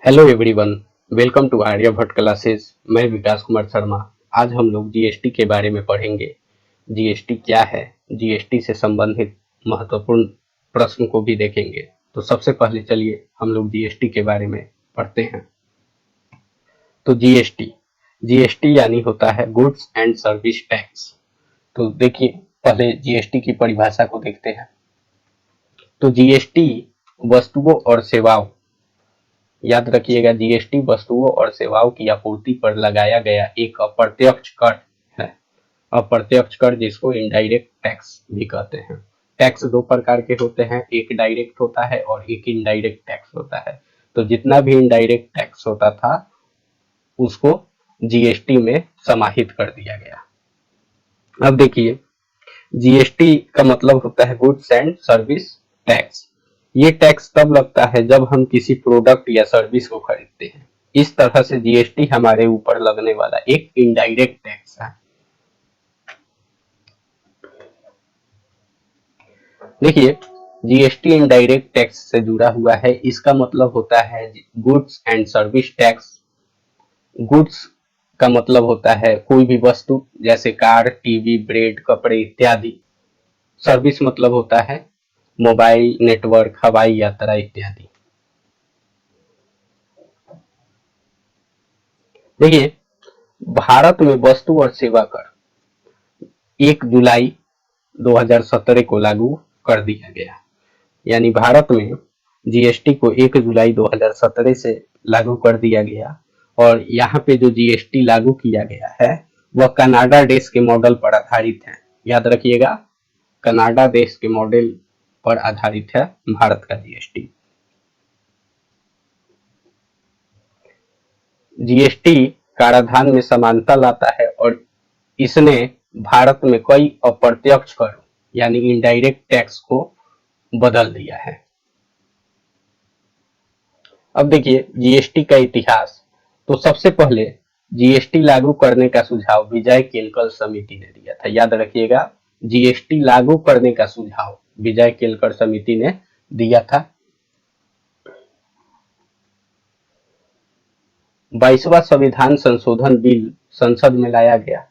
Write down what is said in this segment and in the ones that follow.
Hello everyone, welcome to Aryabhatta classes. मैं विकास कुमार शर्मा। आज हम लोग जीएसटी के बारे में पढ़ेंगे। जीएसटी क्या है, जीएसटी से संबंधित महत्वपूर्ण प्रश्न को भी देखेंगे। तो सबसे पहले चलिए हम लोग जीएसटी के बारे में पढ़ते हैं। तो जीएसटी जीएसटी यानी होता है गुड्स एंड सर्विस टैक्स। तो देखिए, पहले जीएसटी की परिभाषा को देखते हैं। तो जीएसटी वस्तुओं और सेवाओं, याद रखिएगा, जीएसटी वस्तुओं और सेवाओं की आपूर्ति पर लगाया गया एक अप्रत्यक्ष कर है। अप्रत्यक्ष कर जिसको इनडायरेक्ट टैक्स भी कहते हैं। टैक्स दो प्रकार के होते हैं, एक डायरेक्ट होता है और एक इनडायरेक्ट टैक्स होता है। तो जितना भी इनडायरेक्ट टैक्स होता था उसको जीएसटी में समाहित कर दिया गया। अब देखिए, जीएसटी का मतलब होता है गुड्स एंड सर्विस टैक्स। ये टैक्स तब लगता है जब हम किसी प्रोडक्ट या सर्विस को खरीदते हैं। इस तरह से जीएसटी हमारे ऊपर लगने वाला एक इनडायरेक्ट टैक्स है। देखिए, जीएसटी इनडायरेक्ट टैक्स से जुड़ा हुआ है। इसका मतलब होता है goods and service tax. Goods का मतलब होता है कोई भी वस्तु, जैसे कार, टीवी, ब्रेड, कपड़े इत्यादि। सर्विस मतलब होता है मोबाइल नेटवर्क, हवाई यात्रा इत्यादि। देखिए, भारत में वस्तु और सेवा कर 1 जुलाई 2017 को लागू कर दिया गया। यानी भारत में जीएसटी को 1 जुलाई 2017 से लागू कर दिया गया। और यहाँ पे जो जीएसटी लागू किया गया है वह कनाडा देश के मॉडल पर आधारित है। याद रखिएगा, कनाडा देश के मॉडल पर आधारित है भारत का जीएसटी। जीएसटी कराधान में समानता लाता है और इसने भारत में कई अप्रत्यक्ष कर यानी इनडायरेक्ट टैक्स को बदल दिया है। अब देखिए जीएसटी का इतिहास। तो सबसे पहले जीएसटी लागू करने का सुझाव विजय केलकर समिति ने दिया था। याद रखिएगा, जीएसटी लागू करने का सुझाव विजय केलकर समिति ने दिया था। 22वां संविधान संशोधन बिल संसद में लाया गया।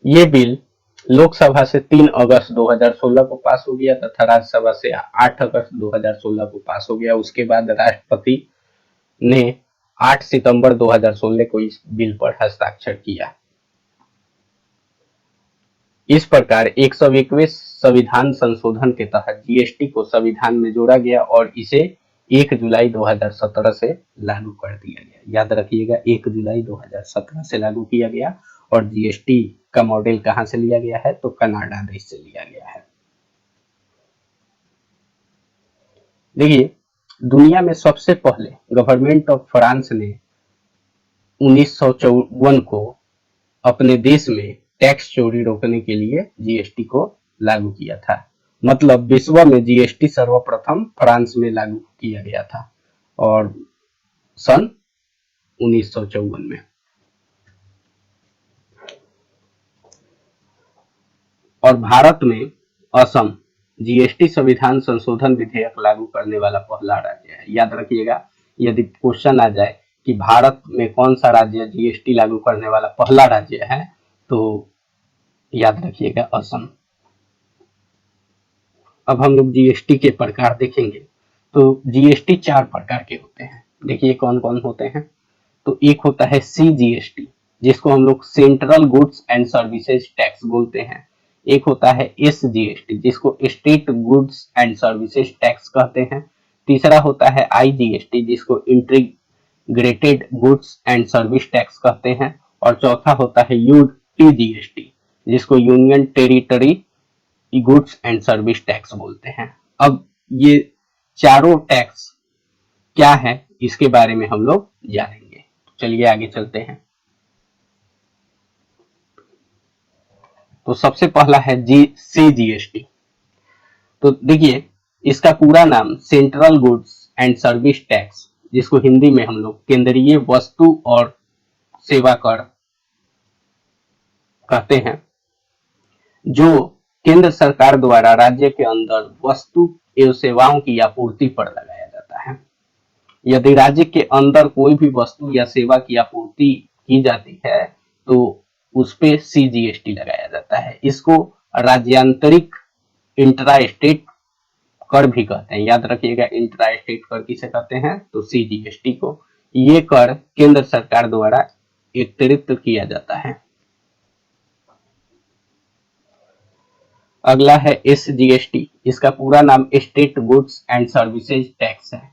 ये बिल लोकसभा से 3 अगस्त 2016 को पास हो गया तथा राज्यसभा से 8 अगस्त 2016 को पास हो गया। उसके बाद राष्ट्रपति ने 8 सितंबर 2016 को इस बिल पर हस्ताक्षर किया। इस प्रकार 101वें संविधान संशोधन के तहत जीएसटी को संविधान में जोड़ा गया और इसे 1 जुलाई 2017 से लागू कर दिया गया। याद रखिएगा, 1 जुलाई 2017 से लागू किया गया। और जीएसटी का मॉडल कहां से लिया गया है, तो कनाडा देश से लिया गया है। देखिए, दुनिया में सबसे पहले गवर्नमेंट ऑफ फ्रांस ने 1954 को अपने देश में टैक्स चोरी रोकने के लिए जीएसटी को लागू किया था। मतलब विश्व में जीएसटी सर्वप्रथम फ्रांस में लागू किया गया था और सन 1954 में। और भारत में असम जीएसटी संविधान संशोधन विधेयक लागू करने वाला पहला राज्य है। याद रखिएगा, यदि क्वेश्चन आ जाए कि भारत में कौन सा राज्य जीएसटी लागू करने वाला पहला राज्य है, तो याद रखिएगा असम। अब हम लोग जीएसटी के प्रकार देखेंगे। तो जीएसटी 4 प्रकार के होते हैं। देखिए कौन कौन होते हैं। तो एक होता है सीजीएसटी, जिसको हम लोग central goods and services tax बोलते हैं। एक होता है एसजीएसटी, जिसको state goods and services tax कहते हैं। तीसरा होता है आईजीएसटी, जिसको integrated goods and service tax कहते हैं। और चौथा होता है यूटीजीएसटी, जिसको union territory goods and service tax बोलते हैं। अब ये चारों टैक्स क्या है, इसके बारे में हम लोग जानेंगे। चलिए आगे चलते हैं। तो सबसे पहला है सीजीएसटी। तो देखिए, इसका पूरा नाम central goods and service tax, जिसको हिंदी में हम लोग केंद्रीय वस्तु और सेवा कर कहते हैं, जो केंद्र सरकार द्वारा राज्य के अंदर वस्तु एवं सेवाओं की आपूर्ति पर लगाया जाता है। यदि राज्य के अंदर कोई भी वस्तु या सेवा की आपूर्ति की जाती है तो उस पे सीजीएसटी लगाया जाता है। इसको राज्यांतरिक इंट्रा स्टेट कर भी कहते हैं। याद रखिएगा, इंट्रा स्टेट कर किसे कहते हैं? तो सीजीएसटी को। ये कर केंद्र सरकार द्वारा एकत्रित किया जाता है। अगला है एसजीएसटी। इसका पूरा नाम state goods and services tax है,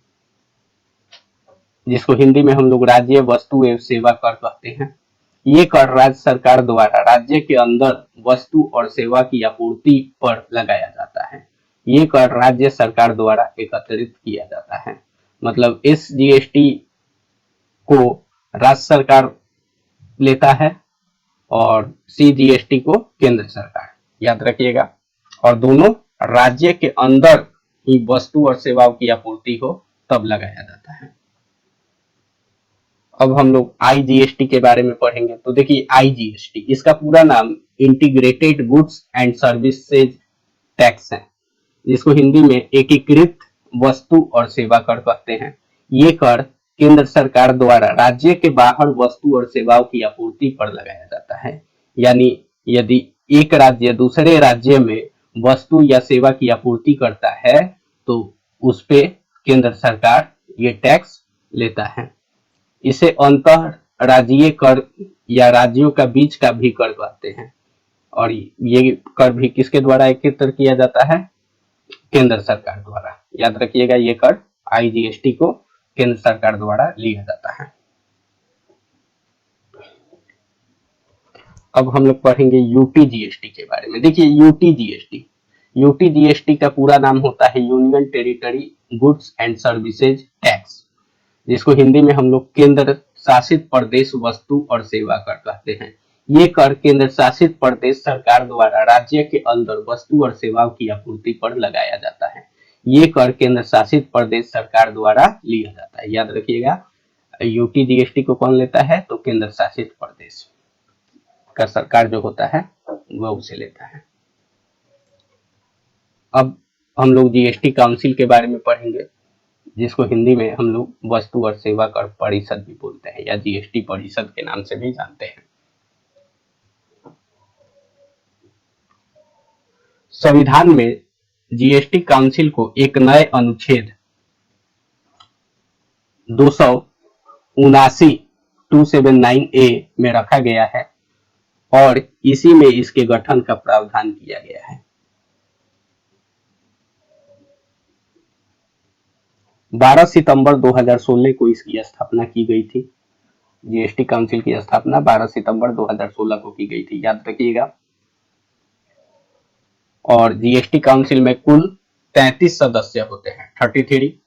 जिसको हिंदी में हम लोग राज्य वस्तु एवं सेवा कर कहते हैं। ये कर राज्य सरकार द्वारा राज्य के अंदर वस्तु और सेवा की आपूर्ति पर लगाया जाता है। ये कर राज्य सरकार द्वारा एकत्रित किया जाता है। मतलब एसजीएसटी को राज्य सरकार लेता है और सीजीएसटी को केंद्र सरकार। याद रखिएगा। और दोनों राज्य के अंदर ही वस्तु और सेवाओं की आपूर्ति हो तब लगाया जाता है। अब हम लोग आईजीएसटी के बारे में पढ़ेंगे। तो देखिए, आईजीएसटी इसका पूरा नाम integrated goods and services tax है, जिसको हिंदी में एकीकृत वस्तु और सेवा कर कहते हैं। ये कर केंद्र सरकार द्वारा राज्य के बाहर वस्तु और सेवाओं की आपूर्ति पर लगाया जाता है। यानी यदि एक राज्य दूसरे राज्य में वस्तु या सेवा की आपूर्ति करता है तो उस पे केंद्र सरकार ये टैक्स लेता है। इसे अंतः राज्यीय कर या राज्यों का बीच का भी कर कहते हैं। और ये कर भी किसके द्वारा एकत्रित किया जाता है? केंद्र सरकार द्वारा। याद रखिएगा, ये कर आईजीएसटी को केंद्र सरकार द्वारा लिया जाता है। अब हम लोग पढ़ेंगे यूटीजीएसटी के बारे में। देखिए, यूटीजीएसटी का पूरा नाम होता है union territory goods and services tax, जिसको हिंदी में हम लोग केंद्र शासित प्रदेश वस्तु और सेवा कर कहते हैं। ये कर केंद्र शासित प्रदेश सरकार द्वारा राज्य के अंदर वस्तु और सेवाओं की आपूर्ति पर लगाया जाता है। ये कर केंद्र शासित प्रदेश सरकार द्वारा लिया जाता है। याद रखिएगा, यूटीजीएसटी को कौन लेता है? तो केंद्र शासित प्रदेश का सरकार जो होता है वह उसे लेता है। अब हम लोग जीएसटी काउंसिल के बारे में पढ़ेंगे, जिसको हिंदी में हम लोग वस्तु और सेवा कर परिषद भी बोलते हैं या जीएसटी परिषद के नाम से भी जानते हैं। संविधान में जीएसटी काउंसिल को एक नए अनुच्छेद 279A में रखा गया है और इसी में इसके गठन का प्रावधान किया गया है। 12 सितंबर 2016 को इसकी स्थापना की गई थी। जीएसटी काउंसिल की स्थापना 12 सितंबर 2016 को की गई थी। याद रखिएगा। और जीएसटी काउंसिल में कुल 33 सदस्य होते हैं, 33।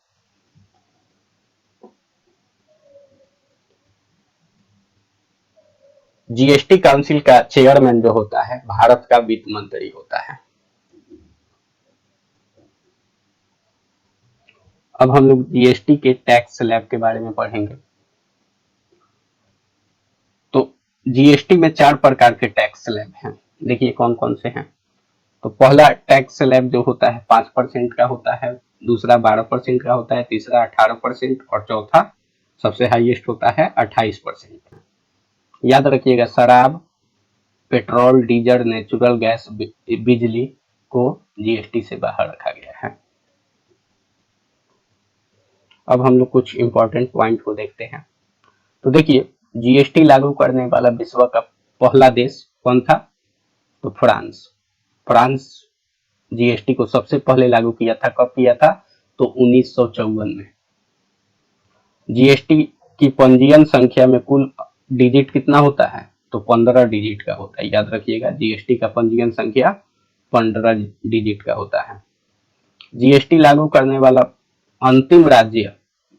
जीएसटी काउंसिल का चेयरमैन जो होता है भारत का वित्त मंत्री होता है। अब हम लोग जीएसटी के टैक्स स्लैब के बारे में पढ़ेंगे। तो जीएसटी में 4 प्रकार के टैक्स स्लैब हैं। देखिए कौन कौन से हैं। तो पहला टैक्स स्लैब जो होता है 5% का होता है, दूसरा 12% का होता है, तीसरा 18% और चौथा सबसे हाईएस्ट होता है 28%। याद रखिएगा, शराब, पेट्रोल, डीजल, नेचुरल गैस, बिजली को जीएसटी से बाहर रखा गया है। अब हम लोग कुछ इंपॉर्टेंट पॉइंट को देखते हैं। तो देखिए, जीएसटी लागू करने वाला विश्व का पहला देश कौन था? तो फ्रांस। फ्रांस जीएसटी को सबसे पहले लागू किया था। कब किया था? तो 1954 में। जीएसटी की पंजीयन संख्या में कुल डिजिट कितना होता है? तो 15 डिजिट का होता है। याद रखिएगा, जीएसटी का पंजीयन संख्या 15 डिजिट का होता है। जीएसटी लागू करने वाला अंतिम राज्य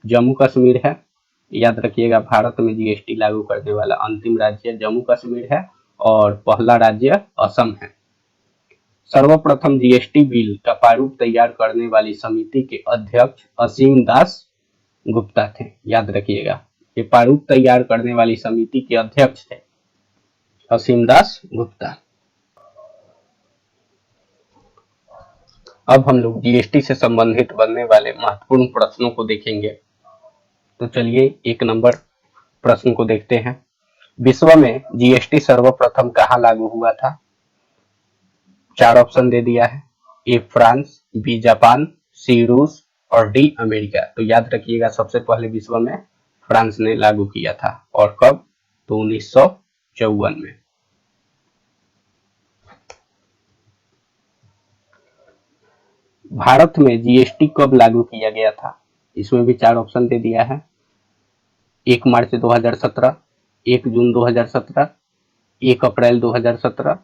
जम्मू कश्मीर है। याद रखिएगा, भारत में जीएसटी लागू करने वाला अंतिम राज्य जम्मू कश्मीर है और पहला राज्य असम है। सर्वप्रथम जीएसटी बिल का प्रारूप तैयार करने वाली समिति के अध्यक्ष असीम दास गुप्ता थे। याद रखिएगा, ये प्रारूप तैयार करने वाली समिति के अध्यक्ष थे असीम दास गुप्ता। अब हम लोग जीएसटी से संबंधित बनने वाले महत्वपूर्ण प्रश्नों को देखेंगे। तो चलिए 1 नंबर प्रश्न को देखते हैं। विश्व में जीएसटी सर्वप्रथम कहाँ लागू हुआ था? 4 ऑप्शन दे दिया है। ए फ्रांस, बी जापान, सी रूस और डी अमेरिका। तो याद रखिएगा सबसे पहले विश्व में फ्रांस ने लागू किया था और कब? तो 1954 में। भारत में जीएसटी कब लागू किया गया था? इसमें भी 4 ऑप्शन दे दिया है। 1 मार्च 2017, 1 जून 2017, 1 अप्रैल 2017,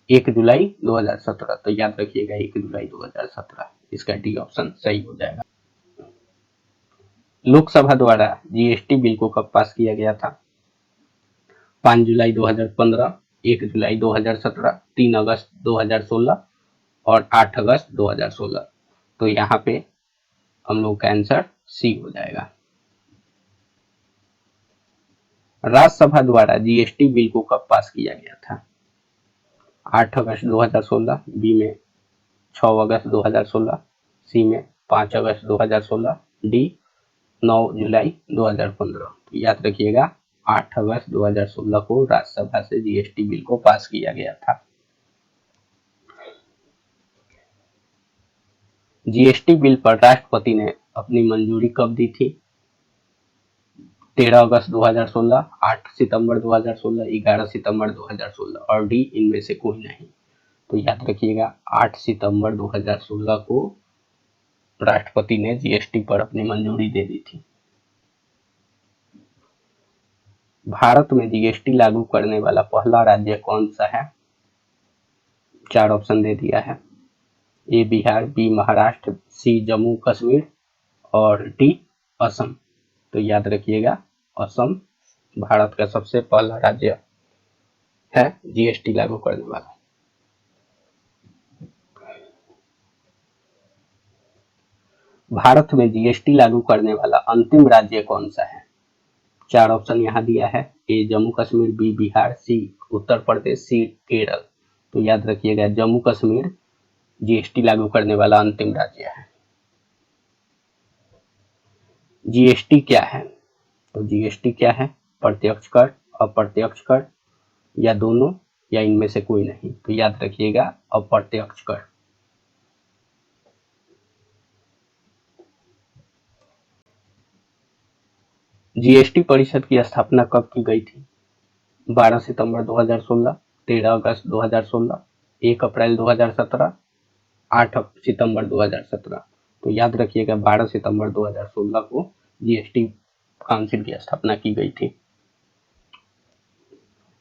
1 जुलाई 2017। तो याद रखिएगा 1 जुलाई 2017, इसका डी ऑप्शन सही हो जाएगा। लोकसभा द्वारा जीएसटी बिल को कब पास किया गया था? 5 जुलाई 2015, 1 जुलाई 2017, 3 अगस्त 2016 और 8 अगस्त 2016। तो यहाँ पे हम लोग का आंसर सी हो जाएगा। राज्यसभा द्वारा जीएसटी बिल को कब पास किया गया था? 8 अगस्त 2016, बी में 6 अगस्त 2016, सी में 5 अगस्त 2016, डी 9 जुलाई 2015। तो याद रखिएगा 8 अगस्त 2016 को राज्यसभा से जीएसटी बिल को पास किया गया था। जीएसटी बिल पर राष्ट्रपति ने अपनी मंजूरी कब दी थी? 13 अगस्त 2016, 8 सितंबर 2016, 11 सितंबर 2016 और डी इनमें से कोई नहीं। तो याद रखिएगा 8 सितंबर 2016 को राष्ट्रपति ने जीएसटी पर अपनी मंजूरी दे दी थी। भारत में जीएसटी लागू करने वाला पहला राज्य कौन सा है? 4 ऑप्शन दे दिया है। ए बिहार, बी महाराष्ट्र, सी जम्मू कश्मीर और डी असम। तो याद रखिएगा असम भारत का सबसे पहला राज्य है जीएसटी लागू करने वाला। भारत में जीएसटी लागू करने वाला अंतिम राज्य कौन सा है? 4 ऑप्शन यहाँ दिया है। ए जम्मू कश्मीर, बी बिहार, सी उत्तर प्रदेश, सी केरल। तो याद रखिएगा जम्मू कश्मीर जीएसटी लागू करने वाला अंतिम राज्य है। जीएसटी क्या है? तो जीएसटी क्या है? प्रत्यक्ष कर, अप्रत्यक्ष कर या दोनों या इनमें से कोई नहीं। तो याद रखिएगा अप्रत्यक्ष कर। जीएसटी परिषद की स्थापना कब की गई थी? 12 सितंबर 2016, 13 अगस्त 2016, 1 अप्रैल 2017, 8 सितंबर 2017। तो याद रखिएगा 12 सितंबर 2016 को जीएसटी काउंसिल की स्थापना की गई थी।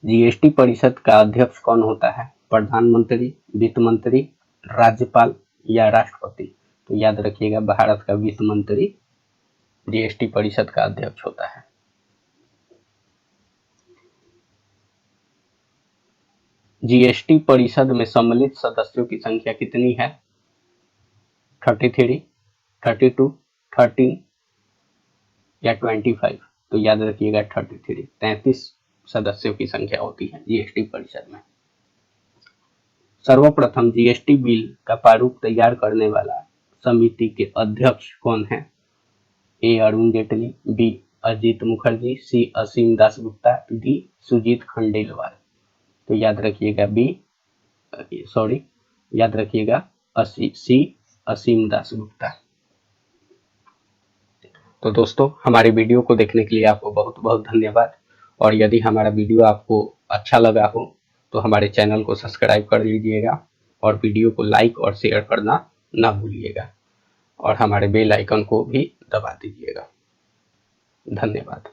जीएसटी परिषद का अध्यक्ष कौन होता है? प्रधानमंत्री, वित्त मंत्री, राज्यपाल या राष्ट्रपति। तो याद रखिएगा भारत का वित्त मंत्री जीएसटी परिषद का अध्यक्ष होता है। जीएसटी परिषद में सम्मिलित सदस्यों की संख्या कितनी है? 33, 32, 13 या 25। तो याद रखिएगा 33 सदस्यों की संख्या होती है जीएसटी परिषद में। सर्वप्रथम जीएसटी बिल का प्रारूप तैयार करने वाला समिति के अध्यक्ष कौन है? ए अरुण जेटली, बी अजीत मुखर्जी, सी असीम दासगुप्ता, डी सुजीत खंडेलवाल। तो याद रखिएगा याद रखिएगा सी असीम दासगुप्ता। तो दोस्तों हमारे वीडियो को देखने के लिए आपको बहुत बहुत धन्यवाद। और यदि हमारा वीडियो आपको अच्छा लगा हो तो हमारे चैनल को सब्सक्राइब कर लीजिएगा और वीडियो को लाइक और शेयर करना ना भूलिएगा और हमारे बेल आइकन को भी दबा दीजिएगा। धन्यवाद।